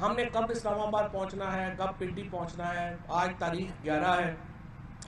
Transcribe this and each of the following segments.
ہم نے کب اسلام آباد پہنچنا ہے، کب پنڈی پہنچنا ہے، آج تاریخ 11 ہے،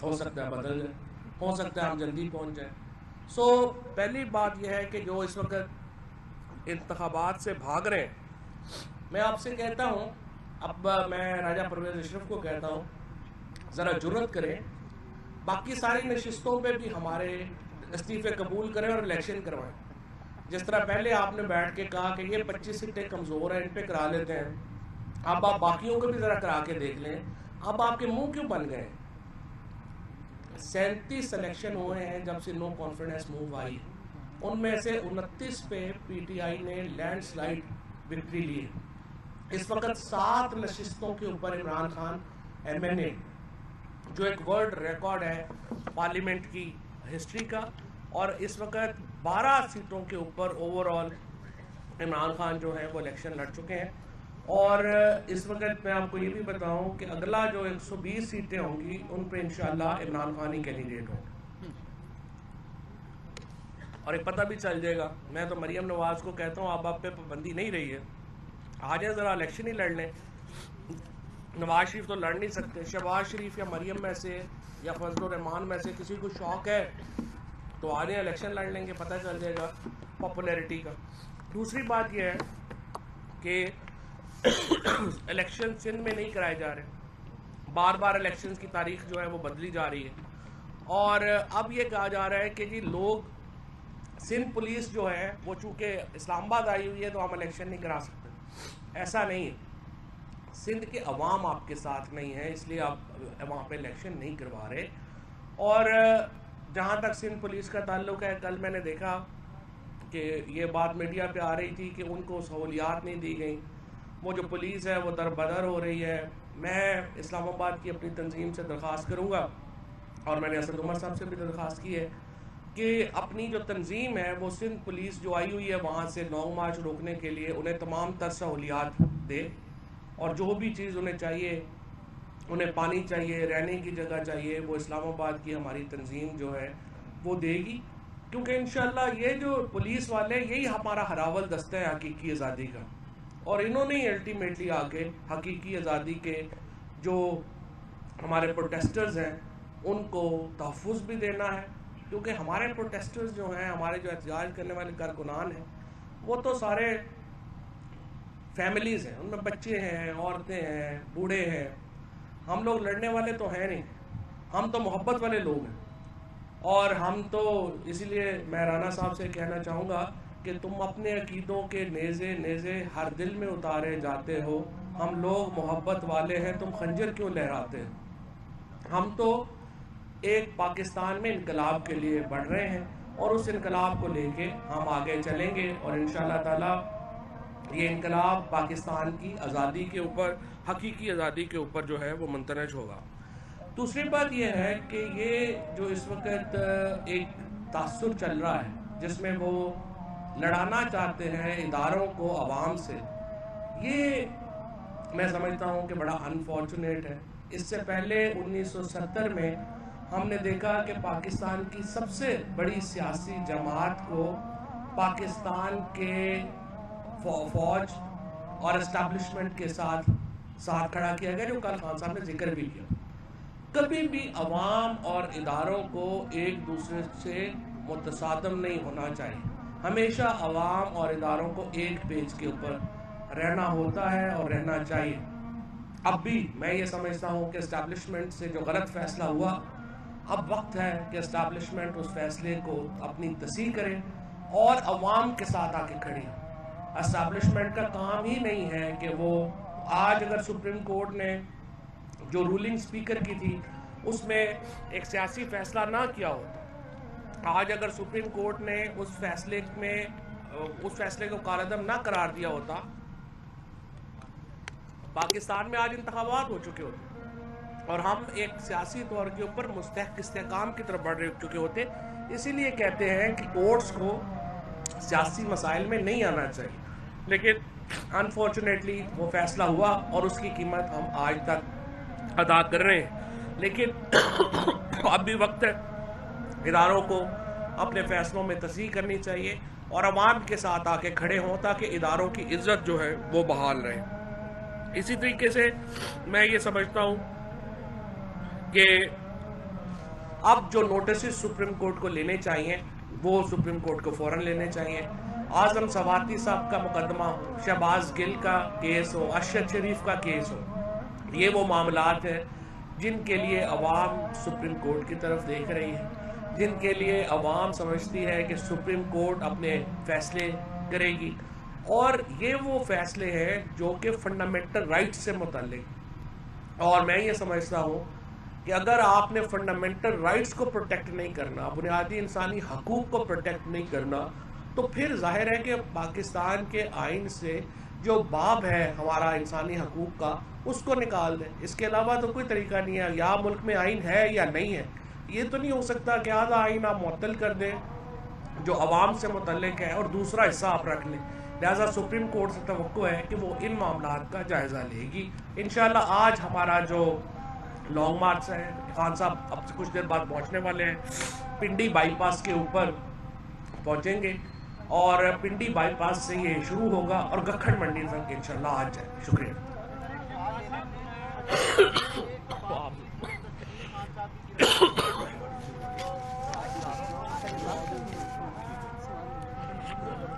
ہو سکتا ہے بدل جائے، ہو سکتا ہے ہم جلدی پہنچ جائیں۔ سو پہلی بات یہ ہے کہ جو اس وقت انتخابات سے بھاگ رہے ہیں، میں آپ سے کہتا ہوں، اب میں راجہ پرویز اشرف کو کہتا ہوں، ذرا جرت کریں، باقی ساری نشستوں پہ بھی ہمارے استعفے قبول کریں اور الیکشن کروائیں۔ جس طرح پہلے آپ نے بیٹھ کے کہا کہ یہ 25 سیٹیں کمزور ہیں، ان پہ کرا لیتے ہیں، اب آپ باقیوں کو بھی ذرا کرا کے دیکھ لیں، اب آپ کے منہ کیوں بن گئے؟ 37 الیکشن ہوئے ہیں جب سے نو کانفیڈنس موو آئی، ان میں سے 29 پہ پی ٹی آئی نے لینڈ سلائیڈ وکٹری لی ہے۔ اس وقت 7 نشستوں کے اوپر عمران خان ایم این اے، جو ایک ورلڈ ریکارڈ ہے پارلیمنٹ کی ہسٹری کا، اور اس وقت 12 سیٹوں کے اوپر اوور آل عمران خان جو ہے وہ الیکشن لڑ چکے ہیں۔ اور اس وقت میں آپ کو یہ بھی بتاؤں کہ اگلا جو 120 سیٹیں ہوں گی ان پہ انشاءاللہ عمران خان ہی کینڈیڈیٹ ہوں گے، اور ایک پتہ بھی چل جائے گا۔ میں تو مریم نواز کو کہتا ہوں اب آپ پہ پابندی نہیں رہی ہے، آ جائیں ذرا الیکشن ہی لڑ لیں۔ نواز شریف تو لڑ نہیں سکتے، شہباز شریف یا مریم میں سے یا فضل الرحمان میں سے کسی کو شوق ہے تو آ جائیں الیکشن لڑ لیں گے، پتہ چل جائے گا پاپولیرٹی کا۔ دوسری بات یہ ہے کہ الیکشن سندھ میں نہیں کرائے جا رہے، بار بار الیکشنز کی تاریخ جو ہے وہ بدلی جا رہی ہے، اور اب یہ کہا جا رہا ہے کہ جی لوگ سندھ پولیس جو ہے وہ چونکہ اسلام آباد آئی ہوئی ہے تو ہم الیکشن نہیں کرا سکتے۔ ایسا نہیں ہے، سندھ کے عوام آپ کے ساتھ نہیں ہے، اس لیے آپ وہاں پہ الیکشن نہیں کروا رہے۔ اور جہاں تک سندھ پولیس کا تعلق ہے، کل میں نے دیکھا کہ یہ بات میڈیا پہ آ رہی تھی کہ ان کو سہولیات نہیں دی گئیں، وہ جو پولیس ہے وہ دربدر ہو رہی ہے۔ میں اسلام آباد کی اپنی تنظیم سے درخواست کروں گا، اور میں نے اسد عمر صاحب سے بھی درخواست کی ہے کہ اپنی جو تنظیم ہے وہ سندھ پولیس جو آئی ہوئی ہے وہاں سے لانگ مارچ روکنے کے لیے انہیں تمام تر سہولیات دے، اور جو بھی چیز انہیں چاہیے، انہیں پانی چاہیے، رہنے کی جگہ چاہیے، وہ اسلام آباد کی ہماری تنظیم جو ہے وہ دے گی، کیونکہ انشاءاللہ یہ جو پولیس والے یہی ہمارا ہراول دستہ ہے حقیقی آزادی کا، اور انہوں نے الٹیمیٹلی آ کے حقیقی آزادی کے جو ہمارے پروٹیسٹرز ہیں ان کو تحفظ بھی دینا ہے، کیونکہ ہمارے پروٹیسٹرز جو ہیں، ہمارے جو احتجاج کرنے والے کارکنان ہیں، وہ تو سارے فیملیز ہیں، ان میں بچے ہیں، عورتیں ہیں، بوڑھے ہیں، ہم لوگ لڑنے والے تو ہیں نہیں، ہم تو محبت والے لوگ ہیں۔ اور ہم تو اسی لیے میں رانا صاحب سے کہنا چاہوں گا کہ تم اپنے عقیدوں کے نیزے ہر دل میں اتارے جاتے ہو، ہم لوگ محبت والے ہیں، تم خنجر کیوں لہراتے ہو؟ ہم تو ایک پاکستان میں انقلاب کے لیے بڑھ رہے ہیں، اور اس انقلاب کو لے کے ہم آگے چلیں گے، اور انشاءاللہ تعالی یہ انقلاب پاکستان کی آزادی کے اوپر، حقیقی آزادی کے اوپر جو ہے وہ منترج ہوگا۔ دوسری بات یہ ہے کہ یہ جو اس وقت ایک تاثر چل رہا ہے جس میں وہ لڑانا چاہتے ہیں اداروں کو عوام سے، یہ میں سمجھتا ہوں کہ بڑا انفارچونیٹ ہے۔ اس سے پہلے 1970 میں ہم نے دیکھا کہ پاکستان کی سب سے بڑی سیاسی جماعت کو پاکستان کے فوج اور اسٹیبلشمنٹ کے ساتھ کھڑا کیا گیا، جو کل خان صاحب نے ذکر بھی کیا۔ کبھی بھی عوام اور اداروں کو ایک دوسرے سے متصادم نہیں ہونا چاہیے، ہمیشہ عوام اور اداروں کو ایک پیج کے اوپر رہنا ہوتا ہے اور رہنا چاہیے۔ اب بھی میں یہ سمجھتا ہوں کہ اسٹیبلشمنٹ سے جو غلط فیصلہ ہوا، اب وقت ہے کہ اسٹیبلشمنٹ اس فیصلے کو اپنی تصحیح کرے اور عوام کے ساتھ آ کے کھڑی ہو۔ اسٹیبلشمنٹ کا کام ہی نہیں ہے کہ وہ آج اگر سپریم کورٹ نے جو رولنگ سپیکر کی تھی اس میں ایک سیاسی فیصلہ نہ کیا ہوتا، آج اگر سپریم کورٹ نے اس فیصلے کو کالعدم نہ قرار دیا ہوتا، پاکستان میں آج انتخابات ہو چکے ہوتے اور ہم ایک سیاسی طور کے اوپر مستحق استحکام کی طرف بڑھ چکے ہوتے۔ اسی لیے کہتے ہیں کہ کورٹس کو سیاسی مسائل میں نہیں آنا چاہیے، لیکن انفارچونیٹلی وہ فیصلہ ہوا اور اس کی قیمت ہم آج تک ادا کر رہے ہیں۔ لیکن اب بھی وقت ہے، اداروں کو اپنے فیصلوں میں تصحیح کرنی چاہیے اور عوام کے ساتھ آ کے کھڑے ہوں تاکہ اداروں کی عزت جو ہے وہ بحال رہے۔ इसी तरीके से मैं ये समझता हूँ कि अब जो नोटिस सुप्रीम कोर्ट को लेने चाहिए वो सुप्रीम कोर्ट को फौरन लेने चाहिए। आजम सवाती साहब का मुकदमा हो, शहबाज गिल का केस हो, अरशद शरीफ का केस हो, ये वो मामलात हैं जिनके लिए अवाम सुप्रीम कोर्ट की तरफ देख रही है, जिनके लिए अवाम समझती है कि सुप्रीम कोर्ट अपने फैसले करेगी, और ये वो फैसले हैं जो कि फंडामेंटल राइट्स से मुतल्लिक। और मैं ये समझता हूँ कि अगर आपने फंडामेंटल राइट्स को प्रोटेक्ट नहीं करना, बुनियादी इंसानी हकूक़ को प्रोटेक्ट नहीं करना, तो फिर जाहिर है कि पाकिस्तान के आइन से जो बाब है हमारा इंसानी हकूक़ का, उसको निकाल दें। इसके अलावा तो कोई तरीका नहीं है। या मुल्क में आइन है या नहीं है, ये तो नहीं हो सकता कि आधा आइन आप मुअत्तल कर दें जो अवाम से मुतल्लिक है और दूसरा हिस्सा आप रख लें। लिहाजा सुप्रीम कोर्ट से तवक्को है कि वो इन मामलात का जायज़ा लेगी इंशाअल्लाह। आज हमारा जो लॉन्ग मार्च है, खान साहब अब से कुछ देर बाद पहुंचने वाले हैं, पिंडी बाईपास के ऊपर पहुंचेंगे और पिंडी बाईपास से ये शुरू होगा और गखड़ मंडी तक इंशाअल्लाह आज जाए। शुक्रिया।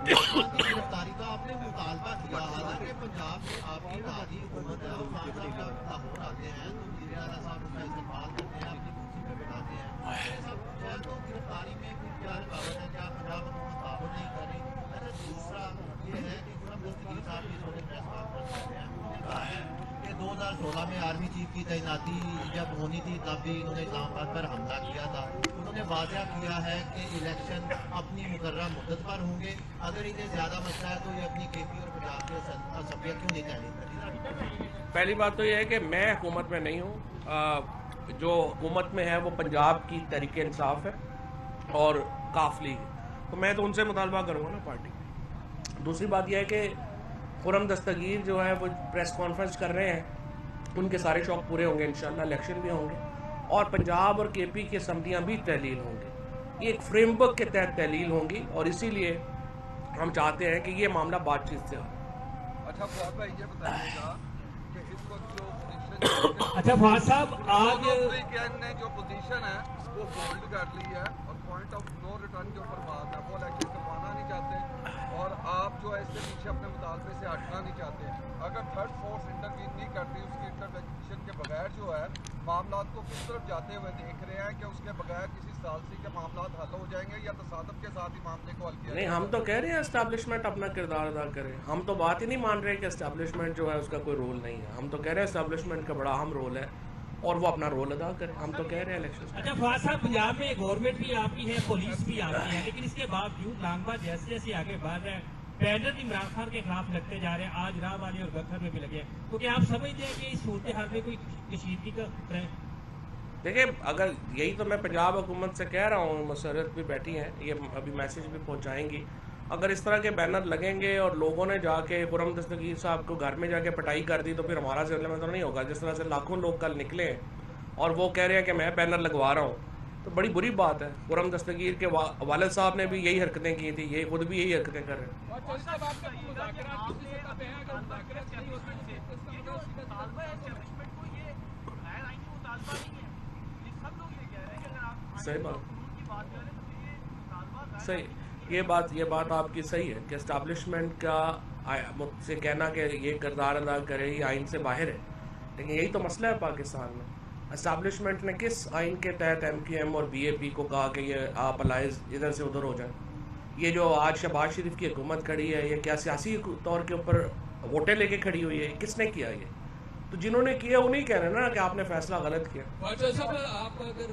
गिरफ्तारी का आपने मुतालबा किया, हालांकि पंजाब में आपकी दादी हुकूमत है और खान साहब लाहौर आते हैं तो वज़ीर आला साहब उसका इस्तेमाल करते हैं, अपनी कुर्सी पे बिठाते हैं। ऐसा कुछ है तो गिरफ्तारी में फिर क्या रुकावट है, क्या पंजाब हुकूमत ताबड़ नहीं कर रही? अच्छा, दूसरा ये है कि खुरम दस्तगीर साहब ये थोड़े प्रेस कॉन्फ्रेंस करते हैं, उन्होंने कहा है कि 2016 में आर्मी चीफ की तैनाती जब होनी थी तब भी इन्होंने इस्लामाबाद पर हमला किया था। उन्होंने वाज़ा किया है कि इलेक्शन अपनी मुकर्रर मुद्दत पर होंगे, अगर इन्हें ज़्यादा मसला है तो ये अपनी केपी और पंजाब की असम्बलियाँ क्यों नहीं तहरीर करी? पहली बात तो ये है कि मैं हुकूमत में नहीं हूँ। जो हुकूमत में है वो पंजाब की तहरीक इंसाफ है और काफ लीग है, तो मैं तो उनसे मुतालबा करूँगा ना पार्टी। दूसरी बात यह है कि खुरम दस्तगीर जो है वो प्रेस कॉन्फ्रेंस कर रहे हैं, उनके सारे शौक पूरे होंगे इंशाल्लाह, इलेक्शन भी होंगे और पंजाब और केपी की असम्बलियाँ भी तहलील होंगी। ये एक फ्रेमवर्क के तहत तहलील होंगी और इसीलिए हम चाहते हैं कि ये मामला बातचीत से हो। अच्छा फवाद भाई ये बताइएगा कि इस वक्त जो पोजीशन अच्छा फवाद साहब, आज ने जो पोजीशन है वो होल्ड कर ली है और पॉइंट ऑफ नो रिटर्न के ऊपर बात है, वो इलेक्शन करवाना नहीं चाहते और आप जो है इससे पीछे अपने मुतालबे से हटना नहीं चाहते। अगर थर्ड फोर्स इंटरवीन नहीं करती, उसकी इंटरवेंशन के बगैर जो है मामला को किस तरफ जाते हुए देख रहे हैं कि उसके बगैर किसी सालसी के मामला हल हो जाएंगे या तसादम के साथ ही मामले को हल किया? नहीं, हम तो कह रहे हैं एस्टैब्लिशमेंट अपना किरदार अदा करे। हम तो बात ही नहीं मान रहे कि एस्टैब्लिशमेंट जो है उसका कोई रोल नहीं है। हम तो कह रहे हैं एस्टैब्लिशमेंट का बड़ा अहम रोल है और वो अपना रोल अदा करे। हम तो कह रहे हैं इलेक्शन। अच्छा फवाद साहब, पंजाब में गवर्नमेंट भी आपकी है, पुलिस भी आपकी है, लेकिन इसके बावजूद लांगबा जैसे जैसे आगे बढ़ रहे हैं, बैनर इमरान खान के खिलाफ लगते जा रहे हैं, आज राह वाली और गखर में भी लगे, तो क्या आप समझते हैं कि इस सूरत हाल में कोई कशीदगी का खतरा है? देखिए, अगर यही तो मैं पंजाब हुकूमत से कह रहा हूँ, मसरत भी बैठी हैं, ये अभी मैसेज भी पहुँचाएंगी। अगर इस तरह के बैनर लगेंगे और लोगों ने जाके खुरम दस्तगीर साहब को घर में जाके पिटाई कर दी तो फिर हमारा जिले में तो नहीं होगा। जिस तरह से लाखों लोग कल निकले और वो कह रहे हैं कि मैं बैनर लगवा रहा हूँ, तो बड़ी बुरी बात है। खुरम दस्तगीर के वालिद साहब ने भी यही हरकतें की थी, ये खुद भी यही हरकतें कर रहे हैं। सही बात, सही, ये बात आपकी सही है कि एस्टैब्लिशमेंट का मुझसे कहना कि ये किरदार अदा करे ये आइन से बाहर है, लेकिन यही तो मसला है पाकिस्तान में। एस्टैब्लिशमेंट ने किस आइन के तहत MQM और BAP को कहा कि ये आप अलाइज इधर से उधर हो जाए? ये जो आज शहबाज शरीफ की हुकूमत खड़ी है, ये क्या सियासी तौर के ऊपर वोटें लेके खड़ी हुई है? किसने किया ये? तो जिन्होंने किया उन्हीं कह रहे हैं ना कि आपने फैसला गलत किया। आप अगर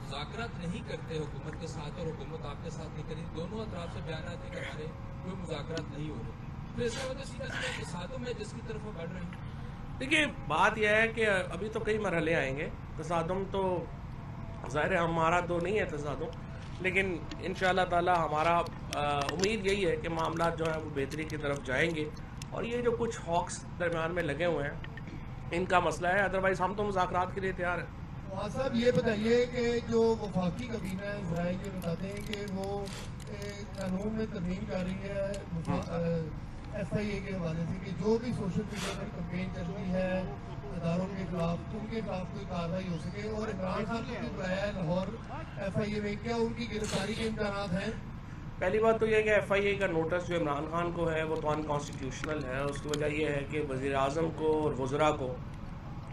मुज़ाकरात नहीं करते हुकूमत के साथ और हुकूमत आपके साथ नहीं करी, दोनों अतराफ से बयान आते कि हमारे कोई मुज़ाकरात नहीं हो रहे, तो इसका मतलब सीधा तसादुम है जिसकी तरफ वो बढ़ रहे हैं। देखिए, बात यह है कि अभी तो कई मरहले आएंगे। तसादुम तो ज़ाहिर है हमारा तो नहीं है तसादुम, लेकिन इंशाअल्लाह ताला हमारा उम्मीद यही है कि मामला जो है वो बेहतरी की तरफ जाएंगे और ये जो कुछ हॉक्स दरमियान में लगे हुए हैं इनका मसला है, अदरवाइज़ हम तो मुज़ाकरात के लिए तैयार हैं। फवाद साहब ये बताइए कि जो वफाकी कबीना है इसराइल ये बताते हैं कि वो कानून में तरमीम कर रही है SIA के हवाले से कि जो भी सोशल मीडिया पर कैंपेन चल रही खिलाफ उनके खिलाफ कोई कार्रवाई हो सके। और इमरान खान को क्यों बुलाया है लाहौर FIA में, क्या उनकी गिरफ्तारी के इम्कानात हैं? पहली बात तो यह कि FIA का नोटिस जो इमरान खान को है वो तो अनकॉन्स्टिट्यूशनल है। उसकी वजह यह है कि वज़ीर-ए-आज़म को और वज़रा को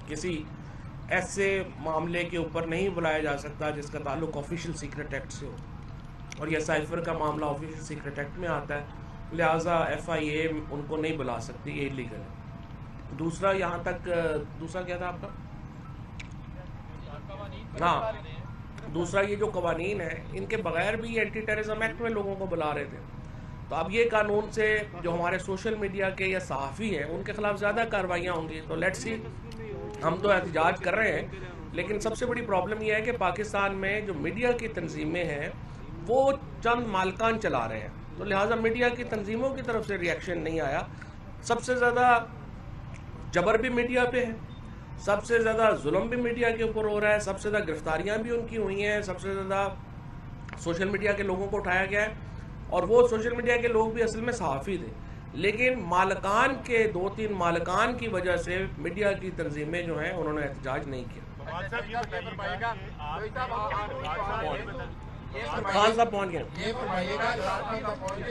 किसी ऐसे मामले के ऊपर नहीं बुलाया जा सकता जिसका ताल्लुक ऑफिशियल सीक्रेट एक्ट से हो, और यह साइफर का मामला ऑफिशियल सीक्रेट एक्ट में आता है, लिहाजा FIA उनको नहीं बुला सकती, ये इलीगल है। दूसरा यहाँ तक दूसरा क्या था आपका? हाँ, दूसरा ये जो कवानीन है इनके बगैर भी एंटी टेररिज्म एक्ट में लोगों को बुला रहे थे। तो अब ये कानून से जो हमारे सोशल मीडिया के या सहाफ़ी हैं उनके खिलाफ ज़्यादा कार्रवाइयाँ होंगी। तो लेट्स सी, हम तो एहतजाज कर रहे हैं, लेकिन सबसे बड़ी प्रॉब्लम यह है कि पाकिस्तान में जो मीडिया की तंजीमें हैं वो चंद मालकान चला रहे हैं, तो लिहाजा मीडिया की तंजीमों की तरफ से रिएक्शन नहीं आया। सबसे ज़्यादा जबर भी मीडिया पे है, सबसे ज़्यादा जुल्म भी मीडिया के ऊपर हो रहा है, सबसे ज़्यादा गिरफ्तारियाँ भी उनकी हुई हैं, सबसे ज़्यादा सोशल मीडिया के लोगों को उठाया गया है, और वो सोशल मीडिया के लोग भी असल में सहाफ़ी थे, लेकिन मालकान के 2-3 मालकान की वजह से मीडिया की तंजीमें जो हैं उन्होंने एहतजाज नहीं किया। खान साहब पहुँच गए। ये फरमाइएगा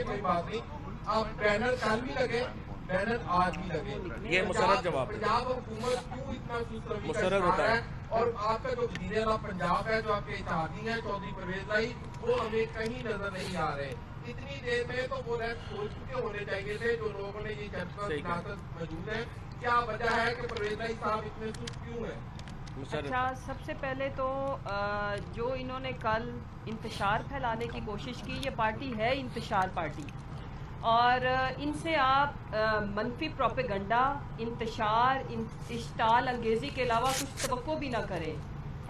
कोई बात नहीं, अब बैनर कल भी लगे, बैनर आज भी लगे, ये मुसरत जवाब है। पंजाब हुकूमत क्यों इतना सुस्त मुसरत होता है। और आपका जो वज़ीर आला पंजाब है, जो आपके इत्तेहादी हैं चौधरी परवेज लाई, वो हमें कहीं नजर नहीं आ रहे। इतनी देर में तो वो सोच चुके होने चाहिए थे जो लोगों ने ये चर्चा मौजूद है, क्या वजह है कि परवेज लाई साहब इतने सुस्त क्यों हैं? अच्छा, सबसे पहले तो जो इन्होंने कल इंतशार फैलाने की कोशिश की, ये पार्टी है इंतशार पार्टी, और इनसे आप मनफी प्रोपेगंडा, इंतशार, इश्ताल अंगेज़ी के अलावा कुछ तवक्को भी ना करें।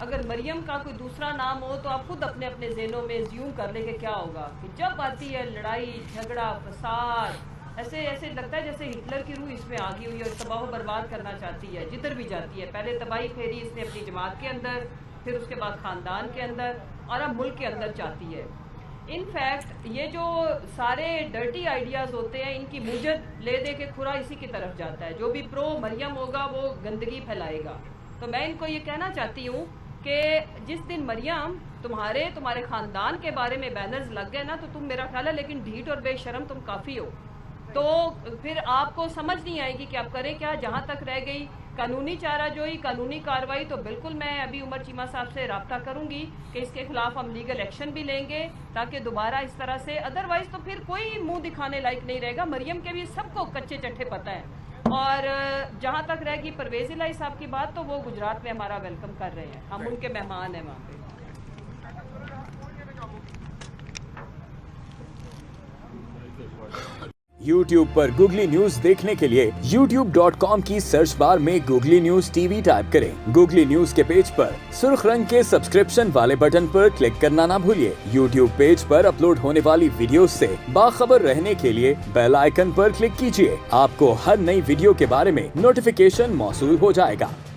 अगर मरियम का कोई दूसरा नाम हो तो आप खुद अपने अपने ज़हनों में ज़्यूम कर ले कि क्या होगा, कि जब आती है लड़ाई झगड़ा फसाद, ऐसे ऐसे लगता है जैसे हिटलर की रूह इसमें आ गई हुई है और तबाह बर्बाद करना चाहती है, जिधर भी जाती है। पहले तबाही फेरी इसने अपनी जमात के अंदर, फिर उसके बाद ख़ानदान के अंदर, और अब मुल्क के अंदर चाहती है। इनफैक्ट ये जो सारे डर्टी आइडियाज़ होते हैं, इनकी मूजत ले दे के खुरा इसी की तरफ जाता है। जो भी प्रो मरियम होगा वो गंदगी फैलाएगा। तो मैं इनको ये कहना चाहती हूँ कि जिस दिन मरियम तुम्हारे ख़ानदान के बारे में बैनर्स लग गए ना, तो तुम, मेरा ख्याल है, लेकिन ढीठ और बेशरम तुम काफ़ी हो, तो फिर आपको समझ नहीं आएगी कि आप करें क्या। जहाँ तक रह गई कानूनी चाराजोई, कानूनी कार्रवाई, तो बिल्कुल मैं अभी उमर चीमा साहब से रब्ता करूंगी कि इसके खिलाफ हम लीगल एक्शन भी लेंगे, ताकि दोबारा इस तरह से, अदरवाइज तो फिर कोई मुंह दिखाने लायक नहीं रहेगा। मरियम के भी सबको कच्चे चट्टे पता है। और जहाँ तक रह गई परवेज इलाही साहब की बात, तो वो गुजरात में हमारा वेलकम कर रहे हैं, हम उनके मेहमान हैं वहाँ पे। YouTube पर गूगली न्यूज देखने के लिए youtube.com की सर्च बार में गूगली न्यूज TV टाइप करें। गूगली न्यूज के पेज पर सुर्ख रंग के सब्सक्रिप्शन वाले बटन पर क्लिक करना ना भूलिए। YouTube पेज पर अपलोड होने वाली वीडियोस से बाखबर रहने के लिए बेल आइकन पर क्लिक कीजिए। आपको हर नई वीडियो के बारे में नोटिफिकेशन मौसूल हो जाएगा।